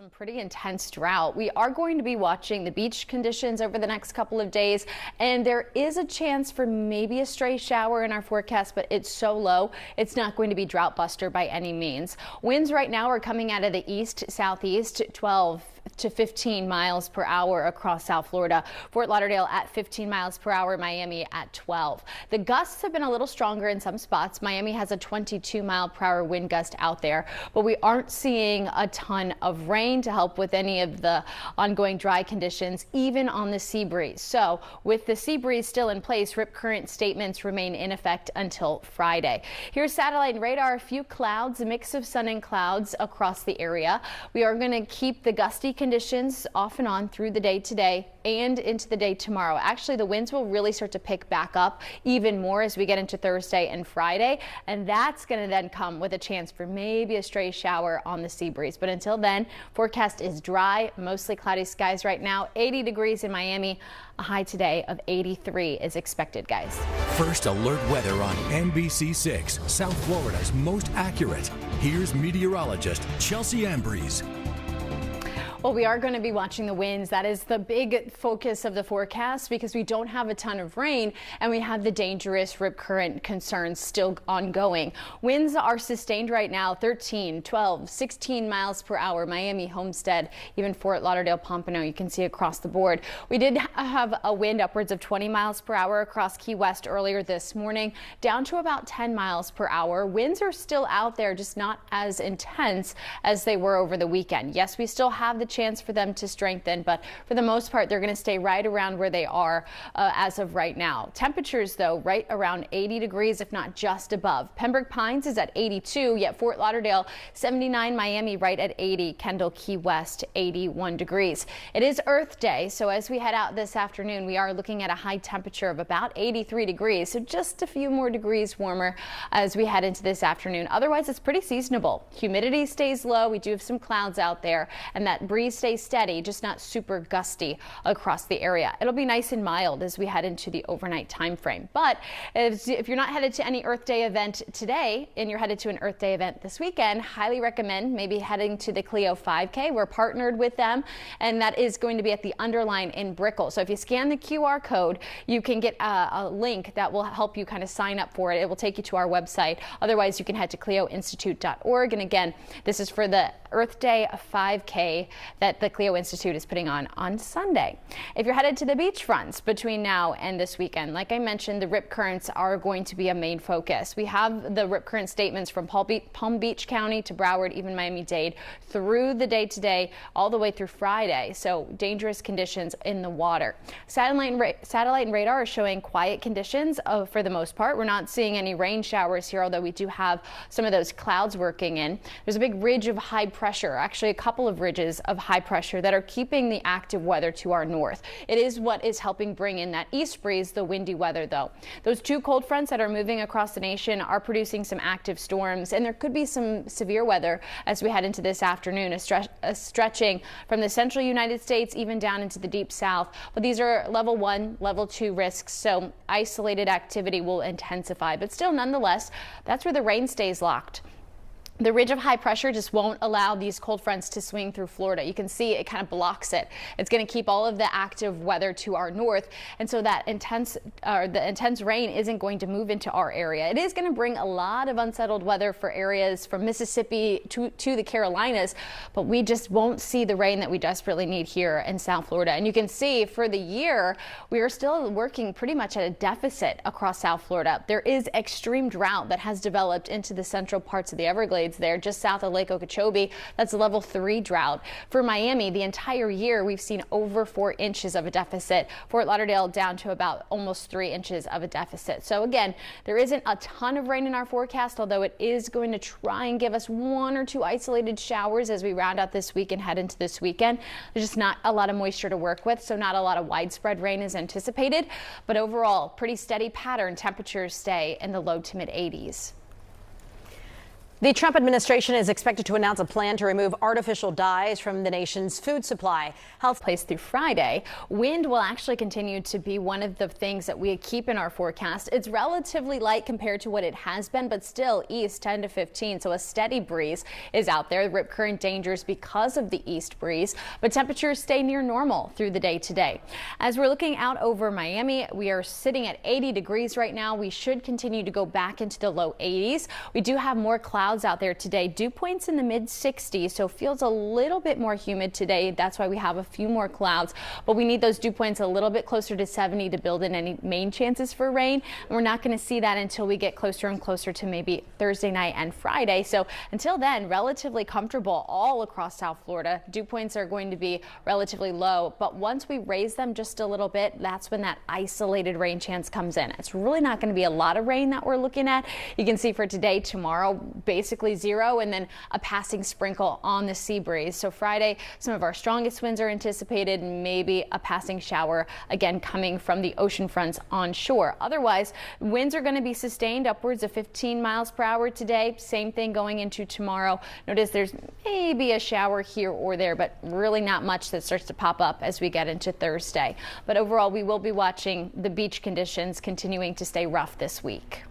some pretty intense drought. We are going to be watching the beach conditions over the next couple of days, and there is a chance for maybe a stray shower in our forecast, but it's so low, it's not going to be drought buster by any means. Winds right now are coming out of the east southeast, 12 to 15 miles per hour across South Florida. Fort Lauderdale at 15 miles per hour, Miami at 12. The gusts have been a little stronger in some spots. Miami has a 22 mile per hour wind gust out there, but we aren't seeing a ton of rain to help with any of the ongoing dry conditions, even on the sea breeze. So with the sea breeze still in place, rip current statements remain in effect until Friday. Here's satellite and radar. A few clouds, a mix of sun and clouds across the area. We are going to keep the gusty conditions off and on through the day today and into the day tomorrow. Actually, the winds will really start to pick back up even more as we get into Thursday and Friday, and that's going to then come with a chance for maybe a stray shower on the sea breeze. But until then, forecast is dry, mostly cloudy skies right now. 80 degrees in Miami. A high today of 83 is expected, guys. First alert weather on NBC 6, South Florida's most accurate. Here's meteorologist Chelsea Ambriz. Well, we are going to be watching the winds. That is the big focus of the forecast because we don't have a ton of rain and we have the dangerous rip current concerns still ongoing. Winds are sustained right now, 13, 12, 16 miles per hour. Miami, Homestead, even Fort Lauderdale, Pompano, you can see across the board. We did have a wind upwards of 20 miles per hour across Key West earlier this morning, down to about 10 miles per hour. Winds are still out there, just not as intense as they were over the weekend. Yes, we still have the chance for them to strengthen, but for the most part, they're going to stay right around where they are as of right now. Temperatures, though, right around 80 degrees, if not just above. Pembroke Pines is at 82, yet Fort Lauderdale 79, Miami right at 80, Kendall, Key West 81 degrees. It is Earth Day, so as we head out this afternoon, we are looking at a high temperature of about 83 degrees, so just a few more degrees warmer as we head into this afternoon. Otherwise, it's pretty seasonable. Humidity stays low. We do have some clouds out there, and that breeze stays steady, just not super gusty across the area. It'll be nice and mild as we head into the overnight time frame. But if you're not headed to any Earth Day event today and you're headed to an Earth Day event this weekend, highly recommend maybe heading to the Clio 5K. We're partnered with them, and that is going to be at the Underline in Brickell. So if you scan the QR code, you can get a link that will help you kind of sign up for it. It will take you to our website. Otherwise, you can head to clioinstitute.org. And again, this is for the Earth Day 5K that the Clio Institute is putting on Sunday. If you're headed to the beach fronts between now and this weekend, like I mentioned, the rip currents are going to be a main focus. We have the rip current statements from Palm Beach County to Broward, even Miami-Dade, through the day today, all the way through Friday. So dangerous conditions in the water. Satellite and radar are showing quiet conditions for the most part. We're not seeing any rain showers here, although we do have some of those clouds working in. There's a big ridge of high pressure, actually a couple of ridges of high pressure that are keeping the active weather to our north. It is what is helping bring in that east breeze, the windy weather, though. Those two cold fronts that are moving across the nation are producing some active storms, and there could be some severe weather as we head into this afternoon, stretching from the central United States even down into the deep south. But these are level 1, level 2 risks, so isolated activity will intensify. But still, nonetheless, that's where the rain stays locked. The ridge of high pressure just won't allow these cold fronts to swing through Florida. You can see it kind of blocks it. It's going to keep all of the active weather to our north, and so that the intense rain isn't going to move into our area. It is going to bring a lot of unsettled weather for areas from Mississippi to the Carolinas, but we just won't see the rain that we desperately need here in South Florida. And you can see for the year, we are still working pretty much at a deficit across South Florida. There is extreme drought that has developed into the central parts of the Everglades there, just south of Lake Okeechobee. That's a level 3 drought. For Miami, the entire year, we've seen over 4 inches of a deficit. Fort Lauderdale down to about almost 3 inches of a deficit. So again, there isn't a ton of rain in our forecast, although it is going to try and give us 1 or 2 isolated showers as we round out this week and head into this weekend. There's just not a lot of moisture to work with, so not a lot of widespread rain is anticipated. But overall, pretty steady pattern. Temperatures stay in the low to mid 80s. The Trump administration is expected to announce a plan to remove artificial dyes from the nation's food supply. Health place through Friday. Wind will actually continue to be one of the things that we keep in our forecast. It's relatively light compared to what it has been, but still east 10 to 15. So a steady breeze is out there. Rip current dangers because of the east breeze, but temperatures stay near normal through the day today. As we're looking out over Miami, we are sitting at 80 degrees right now. We should continue to go back into the low 80s. We do have more clouds out there today. Dew points in the mid 60s, so feels a little bit more humid today. That's why we have a few more clouds, but we need those dew points a little bit closer to 70 to build in any main chances for rain. And we're not going to see that until we get closer and closer to maybe Thursday night and Friday. So until then, relatively comfortable all across South Florida. Dew points are going to be relatively low, but once we raise them just a little bit, that's when that isolated rain chance comes in. It's really not going to be a lot of rain that we're looking at. You can see for today, tomorrow, basically zero, and then a passing sprinkle on the sea breeze. So Friday, some of our strongest winds are anticipated, maybe a passing shower again coming from the ocean fronts onshore. Otherwise, winds are going to be sustained upwards of 15 miles per hour today. Same thing going into tomorrow. Notice there's maybe a shower here or there, but really not much that starts to pop up as we get into Thursday. But overall, we will be watching the beach conditions continuing to stay rough this week.